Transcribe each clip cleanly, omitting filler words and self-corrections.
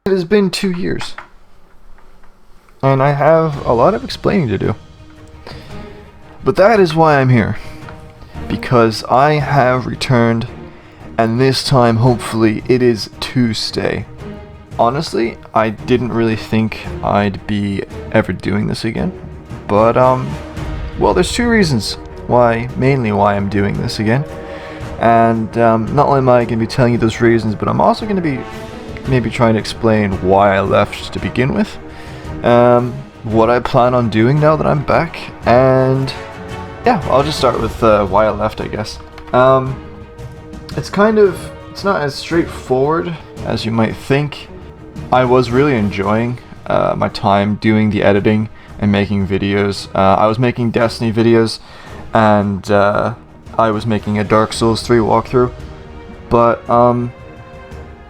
It has been 2 years, and I have a lot of explaining to do. But that is why I'm here, because I have returned, and this time hopefully it is to stay. Honestly, I didn't really think I'd be ever doing this again, but well, there's 2 reasons mainly why I'm doing this again. And not only am I going to be telling you those reasons, but I'm also going to be maybe trying to explain why I left to begin with, what I plan on doing now that I'm back, and yeah, I'll just start with why I left, I guess. It's not as straightforward as you might think. I was really enjoying my time doing the editing and making videos. I was making Destiny videos, and I was making a Dark Souls 3 walkthrough, but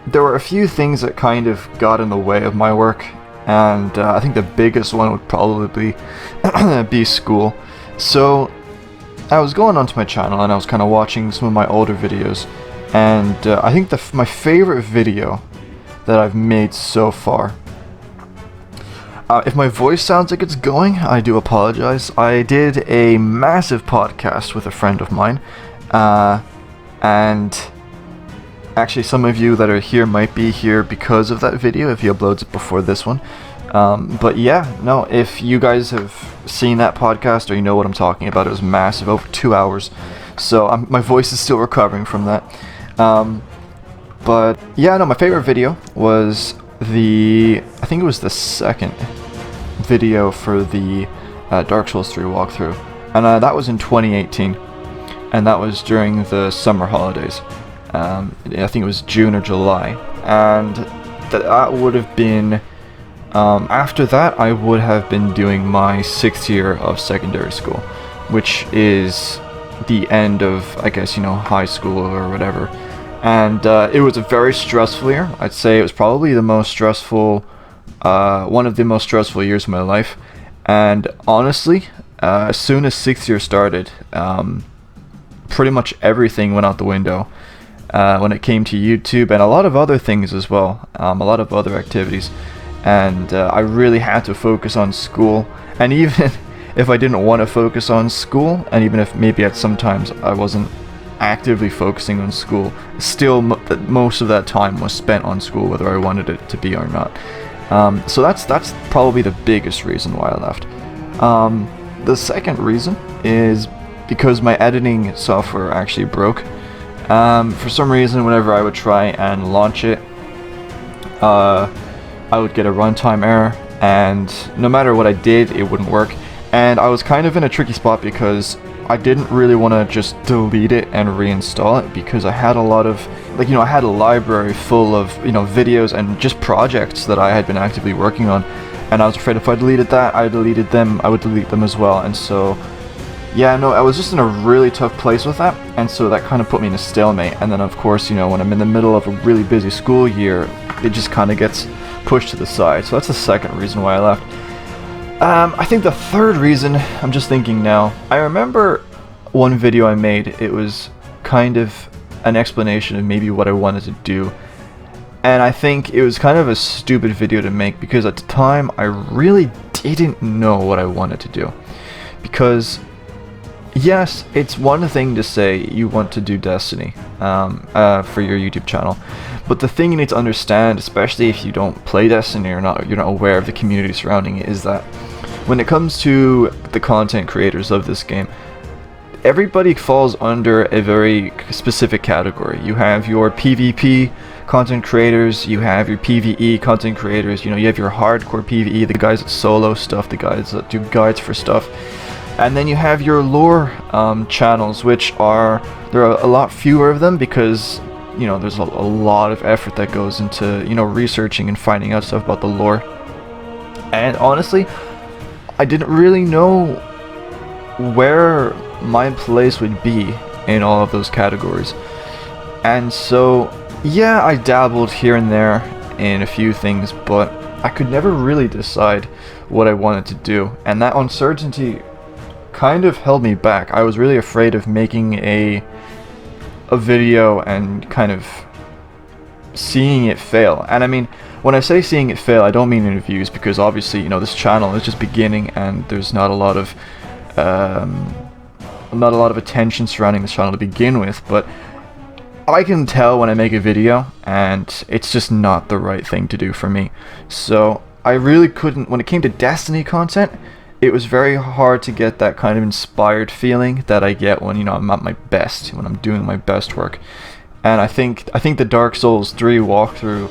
there were a few things that kind of got in the way of my work, and I think the biggest one would probably be school. So I was going onto my channel and I was kind of watching some of my older videos, and I think my favorite video that I've made so far. If my voice sounds like it's going, I do apologize. I did a massive podcast with a friend of mine, and actually some of you that are here might be here because of that video if he uploads it before this one. But yeah, no, if you guys have seen that podcast or you know what I'm talking about, it was massive, over 2 hours. So my voice is still recovering from that. But yeah, no, my favorite video was I think it was the second video for the Dark Souls 3 walkthrough. And that was in 2018. And that was during the summer holidays. I think it was June or July. And that would have been... after that, I would have been doing my 6th year of secondary school, which is the end of, I guess, high school or whatever. And it was a very stressful year. I'd say it was probably the most stressful, one of the most stressful years of my life. And honestly, as soon as 6th year started, pretty much everything went out the window when it came to YouTube and a lot of other things as well, a lot of other activities. And I really had to focus on school, and even if I didn't want to focus on school, and even if maybe at some times I wasn't actively focusing on school, still most of that time was spent on school, whether I wanted it to be or not. So that's probably the biggest reason why I left. The second reason is because my editing software actually broke. For some reason, whenever I would try and launch it, I would get a runtime error, and no matter what I did, it wouldn't work. And I was kind of in a tricky spot because I didn't really want to just delete it and reinstall it, because I had a lot of, I had a library full of, videos and just projects that I had been actively working on, and I was afraid if I deleted that, I would delete them as well. And so, yeah, no, I was just in a really tough place with that, and so that kind of put me in a stalemate. And then, of course, when I'm in the middle of a really busy school year, it just kind of gets pushed to the side. So that's the second reason why I left. I think the third reason, I'm just thinking now, I remember one video I made. It was kind of an explanation of maybe what I wanted to do, and I think it was kind of a stupid video to make, because at the time I really didn't know what I wanted to do. Because yes, it's one thing to say you want to do Destiny for your YouTube channel, but the thing you need to understand, especially if you don't play Destiny or you're not aware of the community surrounding it, is that when it comes to the content creators of this game, everybody falls under a very specific category. You have your PvP content creators, you have your PvE content creators, you have your hardcore PvE, the guys that solo stuff, the guys that do guides for stuff. And then you have your lore channels, which there are a lot fewer of them, because there's a lot of effort that goes into researching and finding out stuff about the lore. And honestly, I didn't really know where my place would be in all of those categories. And so yeah, I dabbled here and there in a few things, but I could never really decide what I wanted to do, and that uncertainty kind of held me back. I was really afraid of making a video and kind of seeing it fail. And I mean, when I say seeing it fail, I don't mean in views, because obviously, you know, this channel is just beginning and there's not a lot of attention surrounding this channel to begin with, but I can tell when I make a video and it's just not the right thing to do for me. So I really couldn't, when it came to Destiny content, it was very hard to get that kind of inspired feeling that I get when, you know, I'm at my best, when I'm doing my best work. And I think the Dark Souls 3 walkthrough,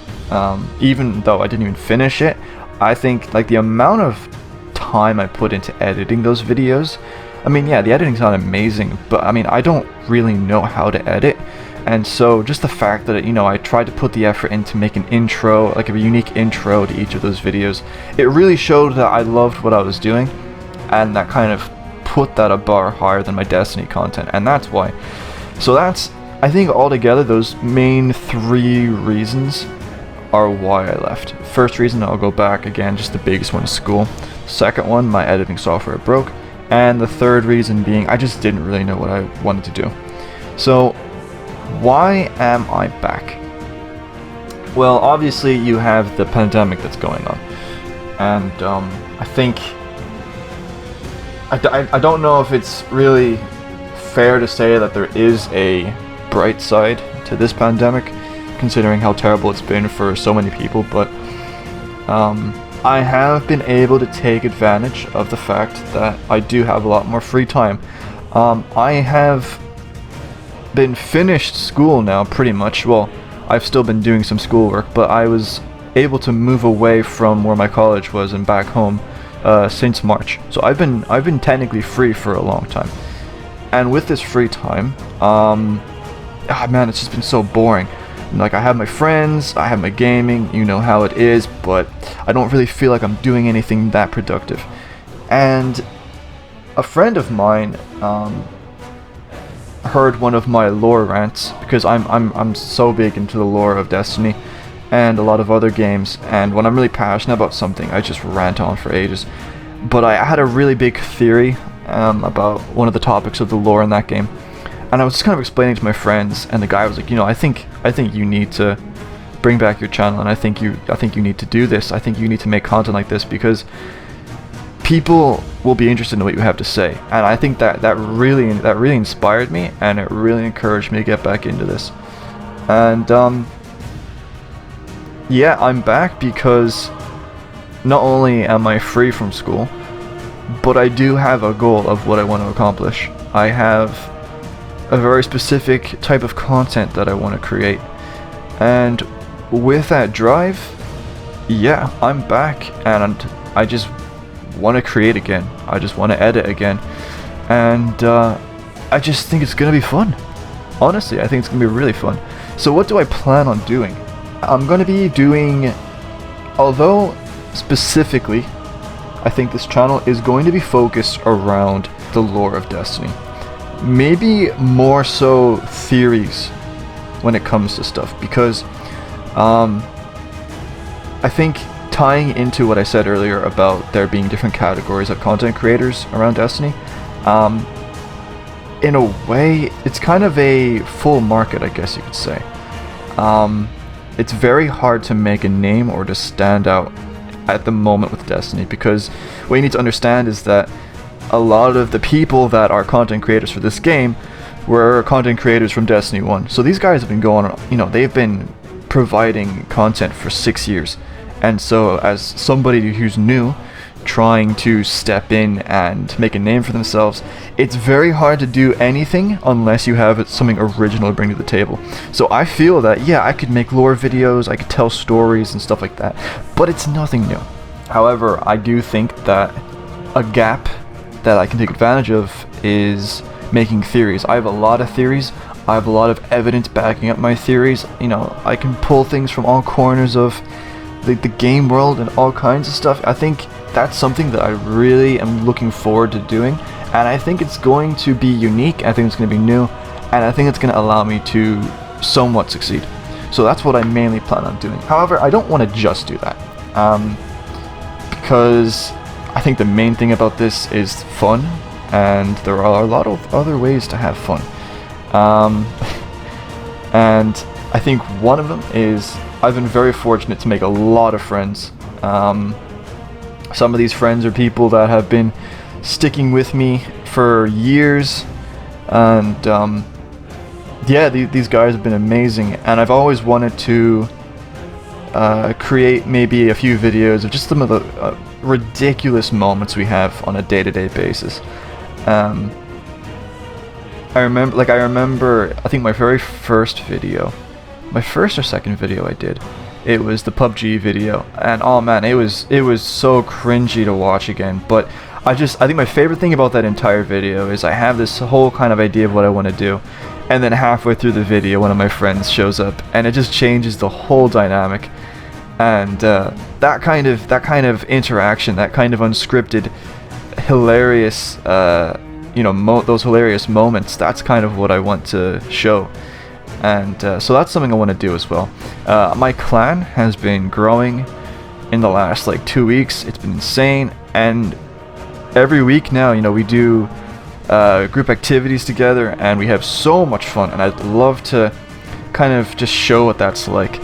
even though I didn't even finish it, I think like the amount of time I put into editing those videos, I mean, yeah, the editing's not amazing, but I mean, I don't really know how to edit. And so just the fact that, you know, I tried to put the effort in to make an intro, like a unique intro to each of those videos, it really showed that I loved what I was doing, and that kind of put that a bar higher than my Destiny content, and that's why. So that's, I think altogether, those main 3 reasons are why I left. First reason, I'll go back again, just the biggest one is school. Second one, my editing software broke. And the third reason being, I just didn't really know what I wanted to do. So, why am I back? Well, obviously you have the pandemic that's going on. And I think, I don't know if it's really fair to say that there is a bright side to this pandemic, considering how terrible it's been for so many people, but I have been able to take advantage of the fact that I do have a lot more free time. I have been finished school now, pretty much. Well, I've still been doing some schoolwork, but I was able to move away from where my college was and back home since March. So I've been technically free for a long time. And with this free time, man, it's just been so boring. Like, I have my friends, I have my gaming, you know how it is, but I don't really feel like I'm doing anything that productive. And a friend of mine heard one of my lore rants, because I'm so big into the lore of Destiny and a lot of other games, and when I'm really passionate about something, I just rant on for ages. But I had a really big theory about one of the topics of the lore in that game. And I was just kind of explaining to my friends, and the guy was like, you know, I think you need to bring back your channel, and I think you need to do this. I think you need to make content like this, because people will be interested in what you have to say. And I think that really inspired me, and it really encouraged me to get back into this. And yeah, I'm back because not only am I free from school, but I do have a goal of what I want to accomplish. I have a very specific type of content that I want to create, and with that drive, yeah, I'm back, and I just want to create again. I just want to edit again, and I just think it's gonna be fun. Honestly, I think it's gonna be really fun. So what do I plan on doing? I'm gonna be doing, although specifically I think this channel is going to be focused around the lore of Destiny. Maybe more so theories when it comes to stuff, because I think tying into what I said earlier about there being different categories of content creators around Destiny, in a way, it's kind of a full market, I guess you could say. It's very hard to make a name or to stand out at the moment with Destiny, because what you need to understand is that a lot of the people that are content creators for this game were content creators from Destiny 1. So these guys have been going on, you know, they've been providing content for 6 years. And so as somebody who's new, trying to step in and make a name for themselves, it's very hard to do anything unless you have something original to bring to the table. So I feel that, yeah, I could make lore videos, I could tell stories and stuff like that, but it's nothing new. However, I do think that a gap that I can take advantage of is making theories. I have a lot of theories. I have a lot of evidence backing up my theories. You know, I can pull things from all corners of the game world and all kinds of stuff. I think that's something that I really am looking forward to doing, and I think it's going to be unique. I think it's going to be new, and I think it's going to allow me to somewhat succeed. So that's what I mainly plan on doing. However, I don't want to just do that, because I think the main thing about this is fun, and there are a lot of other ways to have fun. And I think one of them is I've been very fortunate to make a lot of friends. Some of these friends are people that have been sticking with me for years, and yeah, these guys have been amazing, and I've always wanted to create maybe a few videos of just some of the ridiculous moments we have on a day-to-day basis. I remember, I think my very first video, my first or second video I did, it was the PUBG video, and oh man, it was so cringy to watch again. But I think my favorite thing about that entire video is I have this whole kind of idea of what I want to do, and then halfway through the video one of my friends shows up and it just changes the whole dynamic. And that kind of interaction, that kind of unscripted, hilarious those hilarious moments, that's kind of what I want to show. And so that's something I want to do as well. My clan has been growing in the last like 2 weeks. It's been insane, and every week now, we do group activities together, and we have so much fun, and I'd love to kind of just show what that's like.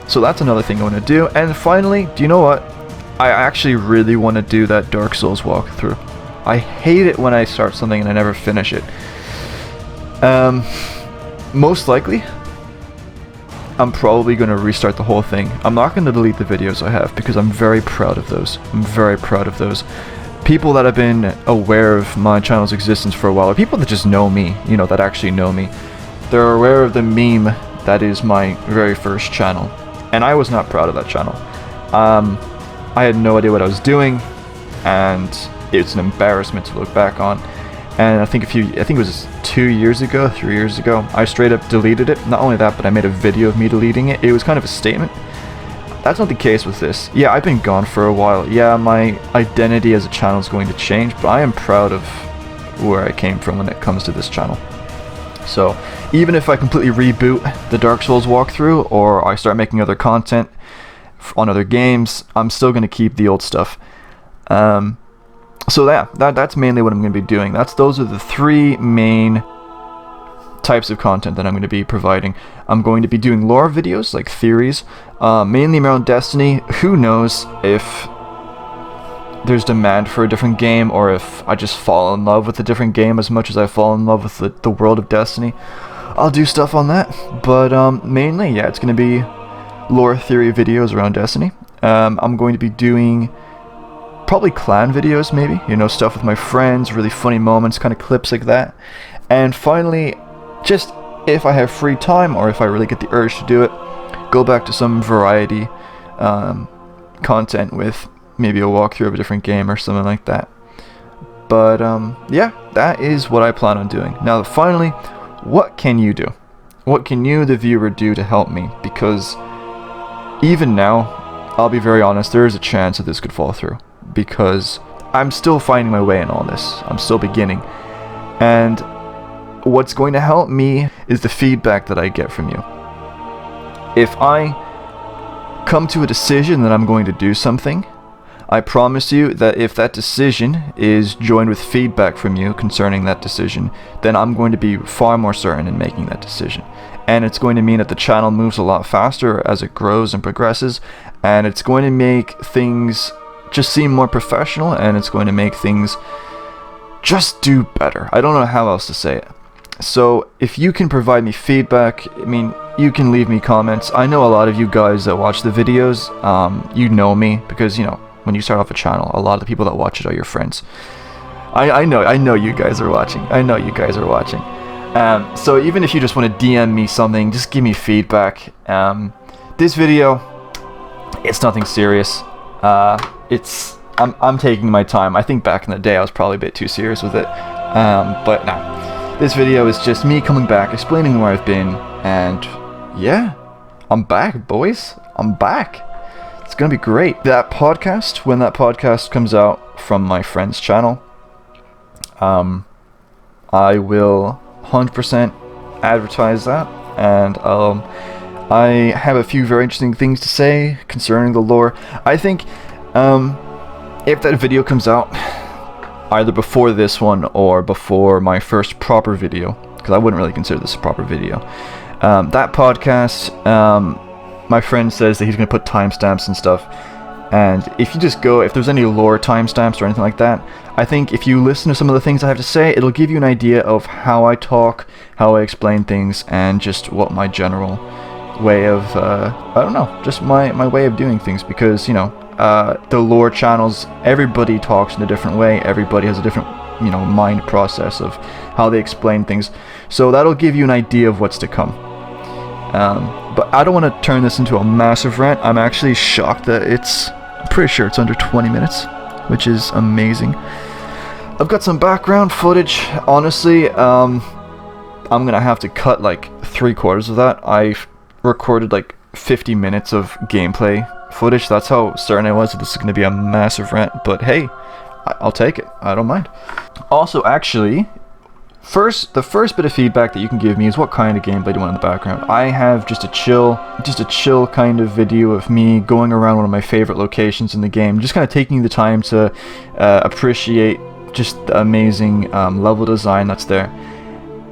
So that's another thing I want to do. And finally, do you know what? I actually really want to do that Dark Souls walkthrough. I hate it when I start something and I never finish it. Most likely, I'm probably going to restart the whole thing. I'm not going to delete the videos I have because I'm very proud of those. I'm very proud of those. People that have been aware of my channel's existence for a while, or people that just know me, that actually know me, they're aware of the meme that is my very first channel. And I was not proud of that channel. I had no idea what I was doing, and it's an embarrassment to look back on. And I think it was 2 years ago, 3 years ago, I straight up deleted it. Not only that, but I made a video of me deleting it. It was kind of a statement. That's not the case with this. Yeah, I've been gone for a while. Yeah, my identity as a channel is going to change, but I am proud of where I came from when it comes to this channel. So even if I completely reboot the Dark Souls walkthrough, or I start making other content on other games, I'm still going to keep the old stuff. So that's mainly what I'm going to be doing. Those are the three main types of content that I'm going to be providing. I'm going to be doing lore videos, like theories, mainly around Destiny. Who knows if there's demand for a different game, or if I just fall in love with a different game as much as I fall in love with the world of Destiny. I'll do stuff on that, but mainly, yeah, it's going to be lore theory videos around Destiny. I'm going to be doing probably clan videos, maybe, stuff with my friends, really funny moments, kind of clips like that. And finally, just if I have free time, or if I really get the urge to do it, go back to some variety content with maybe a walkthrough of a different game or something like that. But yeah, that is what I plan on doing. Now finally, what can you do? What can you, the viewer, do to help me? Because even now, I'll be very honest, there is a chance that this could fall through, because I'm still finding my way in all this. I'm still beginning. And what's going to help me is the feedback that I get from you. If I come to a decision that I'm going to do something, I promise you that if that decision is joined with feedback from you concerning that decision, then I'm going to be far more certain in making that decision. And it's going to mean that the channel moves a lot faster as it grows and progresses, and it's going to make things just seem more professional, and it's going to make things just do better. I don't know how else to say it. So if you can provide me feedback, you can leave me comments. I know a lot of you guys that watch the videos, you know me, because when you start off a channel, a lot of the people that watch it are your friends. I know you guys are watching. I know you guys are watching. So even if you just want to DM me something, just give me feedback. This video, it's nothing serious. I'm taking my time. I think back in the day I was probably a bit too serious with it. But no. This video is just me coming back, explaining where I've been, and yeah, I'm back, boys. I'm back. It's gonna be great. That podcast, when that podcast comes out from my friend's channel, I will 100% advertise that, and I have a few very interesting things to say concerning the lore. I think if that video comes out either before this one or before my first proper video, because I wouldn't really consider this a proper video, That podcast, my friend says that he's going to put timestamps and stuff. And if you just go, if there's any lore timestamps or anything like that, I think if you listen to some of the things I have to say, it'll give you an idea of how I talk, how I explain things, and just what my general way of, I don't know, just my way of doing things. Because, you know, the lore channels, everybody talks in a different way, everybody has a different, you know, mind process of how they explain things. So that'll give you an idea of what's to come. But I don't want to turn this into a massive rant. I'm actually shocked that I'm pretty sure it's under 20 minutes, which is amazing. I've got some background footage. Honestly, I'm gonna have to cut like 3/4 of that. I've recorded like 50 minutes of gameplay footage. That's how certain I was that this is gonna be a massive rant. But hey, I'll take it. I don't mind. Also, actually, the first bit of feedback that you can give me is what kind of gameplay do you want in the background. I have just a chill kind of video of me going around one of my favorite locations in the game, just kind of taking the time to appreciate just the amazing level design that's there.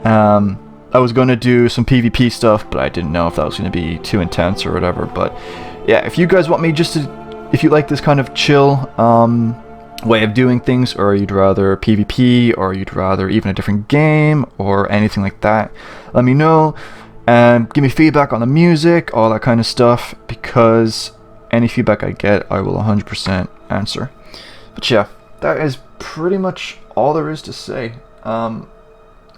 I was going to do some PvP stuff, but I didn't know if that was going to be too intense or whatever. But yeah, if you guys want me if you like this kind of chill way of doing things, or you'd rather PvP, or you'd rather even a different game, or anything like that, let me know, and give me feedback on the music, all that kind of stuff, because any feedback I get, I will 100% answer. But yeah, that is pretty much all there is to say. I'm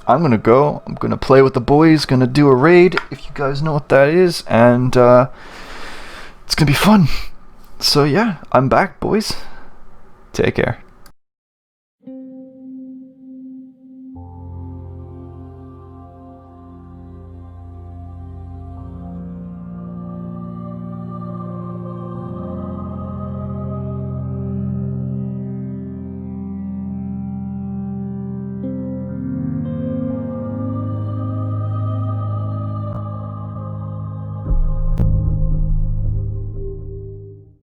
gonna play with the boys, gonna do a raid, if you guys know what that is, and it's gonna be fun. So yeah, I'm back, boys. Take care.